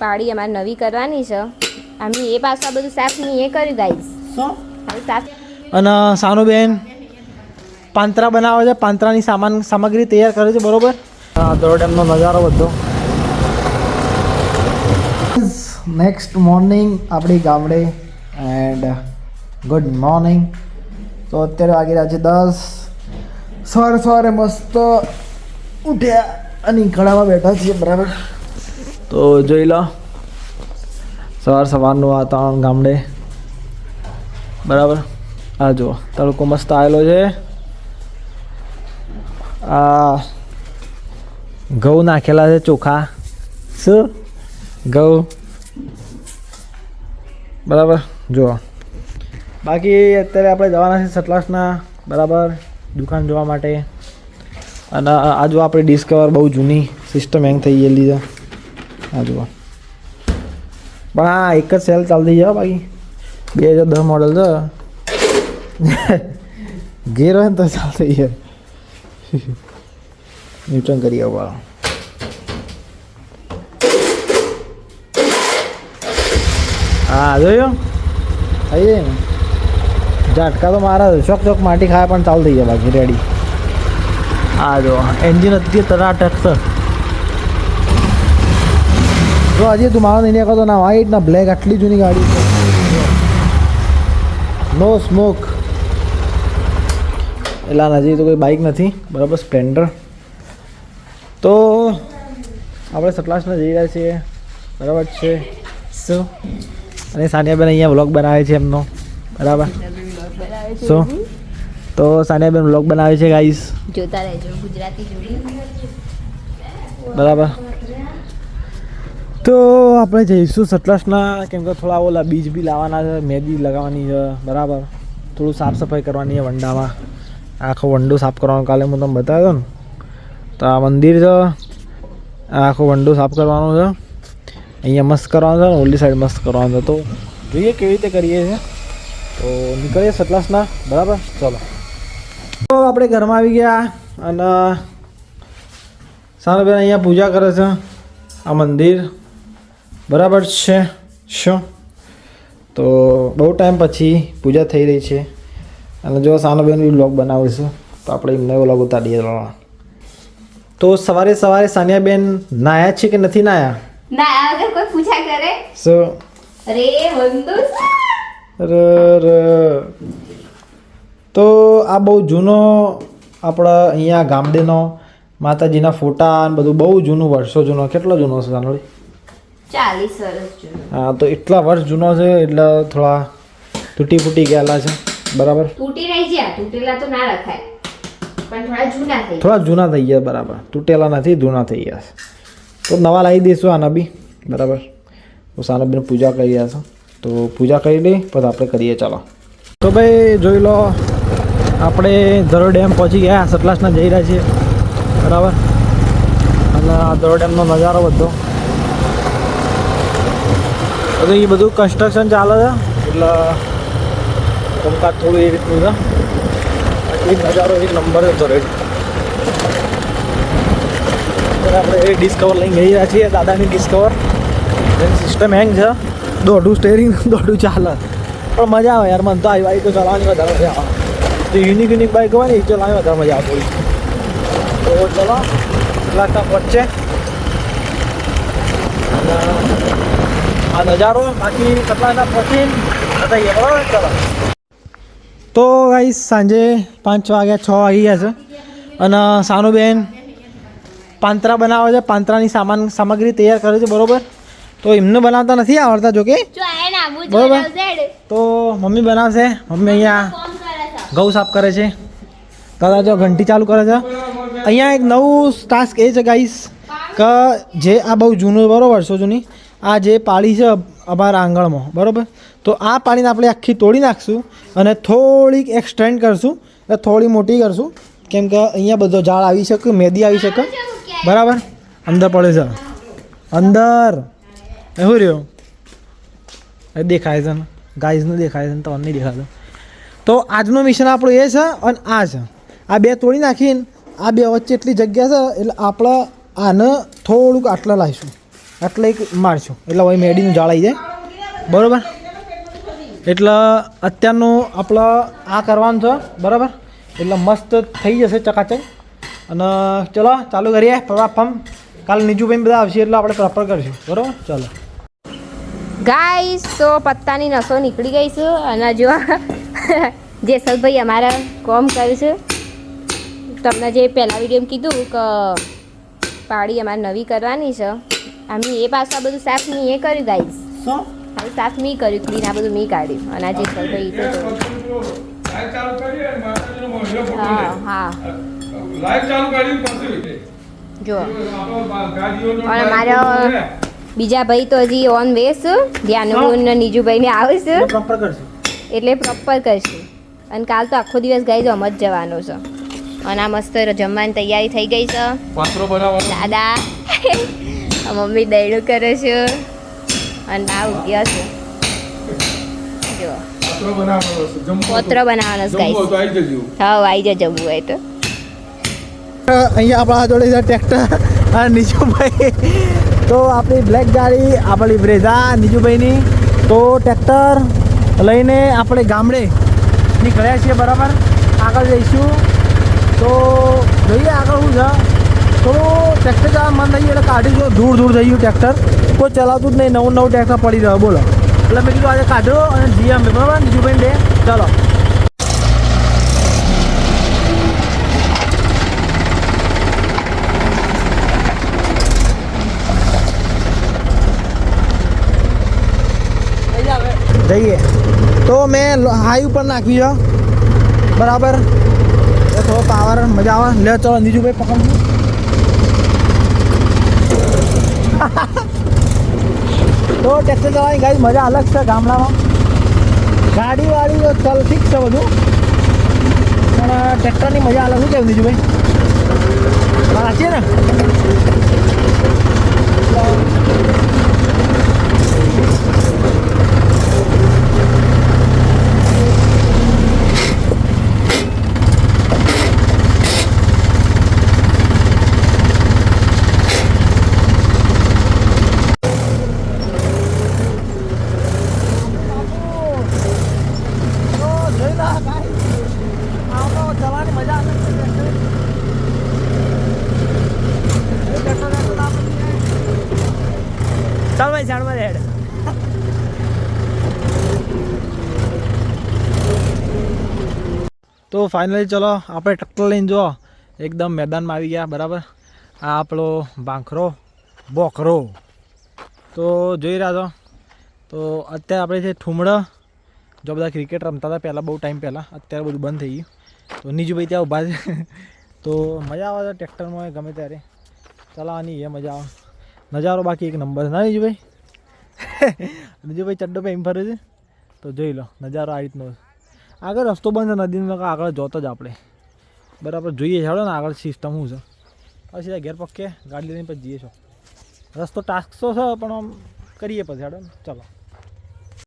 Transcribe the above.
પાડી અમારે નવી કરવાની છે અમે એ પાછું આ બધું સાફ નહીં એ કર્યું ગાઈસ હવે સાફ અને સાનુબેન પાંતરા બનાવે છે પાંતરાની સામગ્રી તૈયાર કરે છે બરોબર દરોડ ડેમનો નજારો બધો નેક્સ્ટ મોર્નિંગ આપણી ગામડે એન્ડ ગુડ મોર્નિંગ તો અત્યારે વાગી રહ્યા છે 10 સવારે મસ્ત ઉઠ્યા અને ખડામાં બેઠા છીએ બરાબર તો જોઈ લો સવારનું વાતાવરણ ગામડે બરાબર આ જુઓ તડકો મસ્ત આવેલો છે આ ઘઉં નાખેલા છે ચોખા શું ઘઉં બરાબર જુઓ બાકી અત્યારે આપણે જવાના છે સતલાસના બરાબર દુકાન જોવા માટે અને આ જો આપણી ડિસ્કવર બહુ જૂની સિસ્ટમ હેંગ થઈ ગયેલી છે આ જુઓ પણ આ એક જ સેલ ચાલતી છે બાકી 2010 મોડલ છે ગેર હોય ને તો ચાલતી છે ન્યૂટન કરી આવો હા જોયો થઈ જાય ને ઝાટકા તો મારા ચોક માટી ખાય પણ ચાલુ થઈ જાય બાકી રેડી હા જો એન્જિન અત્યારે તરાટક છે જો હજી તું મારો નહીં કહો તો ના વ્હાઈટ ના બ્લેક આટલી જૂની ગાડી છે નો સ્મોક એટલે હજી તો કોઈ બાઇક નથી બરાબર સ્પ્લેન્ડર તો આપણે સતલાસના જઈ રહ્યા છીએ બરાબર છે શું અને સાનિયાબેન અહીંયા વ્લોગ બનાવે છે એમનો બરાબર શું તો સાનિયાબેન વ્લોગ બનાવે છે ગાઈસ જોતા રહેજો ગુજરાતી જોડી બરાબર તો આપણે જઈશું સતલાસના કેમ કે થોડા ઓલા બીજ બી લાવવાના છે મહેંદી લગાવવાની છે બરાબર થોડું સાફ સફાઈ કરવાની છે વંડામાં આખો વંડો સાફ કરવાનો કાલે હું તમને બતાવ્યો ને તો આ મંદિર છે આખો વંડો સાફ કરવાનો છે અહીંયા મસ્ત કરવાનો છે ને ઓલી સાઈડ મસ્ત કરવાનો છે તો જોઈએ કેવી રીતે કરીએ છીએ તો નીકળીએ સતલાસના બરાબર ચલો તો આપણે ઘરમાં આવી ગયા અને સાનુબેન અહીંયા પૂજા કરે છે આ મંદિર બરાબર છે શું તો બહુ ટાઈમ પછી પૂજા થઈ રહી છે અને જો સાનુબેન બી વ્લોગ બનાવીશું તો આપણે એમને વ્લોગ ઉતારીએ તો સવારે સાનિયાબેન નાયા છે કે નથી નાયા ના અગર કોઈ પૂછા કરે સો અરે વંદુ તો આ બહુ જૂનો આપણા અહીંયા ગામડેનો માતાજીના ફોટા અને બધું બહુ જૂનું વર્ષો જૂનો કેટલો જૂનો છે સાનોળી 40 વર્ષ જૂનો હા તો એટલા વર્ષ જૂનો છે એટલે થોડા તૂટી ફૂટી ગયેલા છે બરાબર તૂટી નહીં ગયા તૂટેલા તો ના રખાય પણ થોડા જૂના થઈ ગયા બરાબર તૂટેલા નથી જૂના થઈ ગયા તો નવા લાવી દઈશું આના બી બરાબર તો સાનુબેન પૂજા કરી રહ્યા છે તો પૂજા કરી લઈ પછી આપણે કરીએ ચાલો તો ભાઈ જોઈ લો આપણે ધરોડ ડેમ પહોંચી ગયા સતલાસના જઈ રહ્યા છીએ બરાબર અને આ ધરોડ ડેમનો નજારો બધો એ બધું કન્સ્ટ્રક્શન ચાલે છે એટલે કામકાજ થોડું એ રીતનું છે બાકી નજારો એક નંબર છે ધરોડ આપણે એ ડિસ્કવર લઈને જઈ રહ્યા છીએ દાદાની ડિસ્કવર એની સિસ્ટમ હેંગ છે દોઢું સ્ટેરિંગ દોઢું ચાલે પણ મજા આવે યાર મને તો આવી બાઈકો ચલાવવાની વધારે મજા આવે તો યુનિક બાઈક હોય ને એ ચલાવવાની વધારે મજા આવે થોડી તો ચલો કેટલા વચ્ચે આ નજારો બાકી કેટલાના પહોંચી બતાવીએ બરાબર ચલો તો ગાઈસ સાંજે 5 વાગ્યા 6 વાગી ગયા છે અને સાનુબેન પાંતરા બનાવે છે પાંતરાની સામગ્રી તૈયાર કરે છે બરોબર તો એમને બનાવતા નથી આવડતા જોકે બરોબર તો મમ્મી બનાવશે મમ્મી અહીંયા ઘઉં સાફ કરે છે દાદા જો ઘંટી ચાલુ કરે છે અહીંયા એક નવું ટાસ્ક એ છે ગાઈસ કે જે આ બહુ જૂનું બરોબર વર્ષો જૂની આ જે પાળી છે અમારા આંગણમાં બરાબર તો આ પાણીને આપણે આખી તોડી નાખશું અને થોડીક એક્સટેન્ડ કરશું એટલે થોડી મોટી કરશું કેમ કે અહીંયા બધો ઝાડ આવી શકે મેદી આવી શકે બરાબર અંદર પડે છે અંદર એવું રહ્યું એ દેખાય છે ને ગાઈઝને દેખાય છે ને તમને નહીં દેખાતું તો આજનું મિશન આપણું એ છે અને આ છે આ બે તોડી નાખીને આ બે વચ્ચે એટલી જગ્યા છે એટલે આપણે આને થોડુંક આટલા લાવીશું એટલે એક મારશું એટલે હવે મેડીનું ઝાડ આવી જાય બરાબર. એટલે અત્યારનું આપણે આ કરવાનું છે બરાબર. એટલે મસ્ત થઈ જશે ચકાચક. અને ચલો ચાલુ કરીએ પ્રોપર. કાલે નીજુભાઈ બધા આવશે એટલે આપણે પ્રોપર કરીશું બરાબર. ચલો ગાઈસ તો પત્તાની નસો નીકળી ગઈ છે અને જો જેસલભાઈ અમારા કોમ કરીશું. તમને જે પહેલા વિડીયોમાં કીધું કે પાડી અમારે નવી કરવાની છે. અમે એ પાછું આ બધું સાફ નહીં એ કર્યું ગાઈસ. હવે સાફ નહીં કર્યું ક્લીન આ બધું નહીં કાઢ્યું. અને આ જેસલભાઈ તો હા હા જો અને મારા બીજા ભાઈ તો હજી ઓન વે છે. ધ્યાન નીજુભાઈને આવે છે પ્રોપર કરશું એટલે પ્રોપર કરશું. અને કાલ તો આખો દિવસ ગાઈ જો જ જવાનો છે. અને આ મસ્ત જમવાની તૈયારી થઈ ગઈ છે. દાદા મમ્મી દહીણું કરે છે અને આ ઉગ્યા છે જો પોત્રો બનાવવાનો છે ગાઈસ. હા આવી જજો જમવું હોય તો. અહીંયા આપણા જોડે છે ટ્રેક્ટર અને નીજુભાઈ. તો આપણી બ્લેક ગાડી આપણી બ્રેઝા નીજુભાઈની. તો ટ્રેક્ટર લઈને આપણે ગામડે નીકળ્યા છીએ બરાબર. આગળ જઈશું તો જોઈએ આગળ શું છે. થોડું ટ્રેક્ટર જવા મન થઈ ગયું એટલે કાઢ્યું છે. દૂર દૂર થઈ ગયું ટ્રેક્ટર. કોઈ ચલાવતું જ નહીં. નવું નવું ટ્રેક્ટર પડી રહ્યો બોલો. એટલે મેં કીધું આજે કાઢો અને જઈએ અમે બરાબર નીજુભાઈ લે ચાલો. જઈએ તો મેં હાઈ ઉપર નાખ્યું છે બરાબર. થોડો પાવર મજા આવે. લે ચલો નીજુભાઈ પકડજો. તો ટ્રેક્ટર ચલાવવાની ગાડી મજા અલગ છે ગામડામાં. ગાડીવાળી તો ચાલ ઠીક છે બધું પણ ટ્રેક્ટરની મજા અલગ. શું કેવું નીજુભાઈ સાચી ને. ચાલ ભાઈ ઝાડમાં રેડ. તો ફાઇનલી ચલો આપણે ટ્રેક્ટર લઈને જો એકદમ મેદાનમાં આવી ગયા બરાબર. આ આપણો ભાંખરો બોખરો તો જોઈ રહ્યા છો. તો અત્યારે આપણે છે ઠુમડા જો બધા ક્રિકેટ રમતા હતા પહેલાં બહુ ટાઈમ પહેલાં. અત્યારે બધું બંધ થઈ ગયું. તો નીજુભાઈ ત્યાં ઊભા છે. તો મજા આવે છે ટ્રેક્ટરમાં ગમે ત્યારે ચલાવવાની. એ મજા આવે. નજારો બાકી એક નંબર ના નીજુભાઈ. નીજુભાઈ ચડ્ડો પહેરીને ફરે છે. તો જોઈ લો નજારો આ રીતનો. આગળ રસ્તો બંધ છે નદીનો. આગળ જોતો જ આપણે બરાબર જોઈએ છે ને આગળ સિસ્ટમ શું છે. પછી સીધા ઘેર પક્કે ગાડી લઈને પછી જઈએ છો. રસ્તો ટાસ્ક તો છે પણ આમ કરીએ પછી હેડો ને ચલો.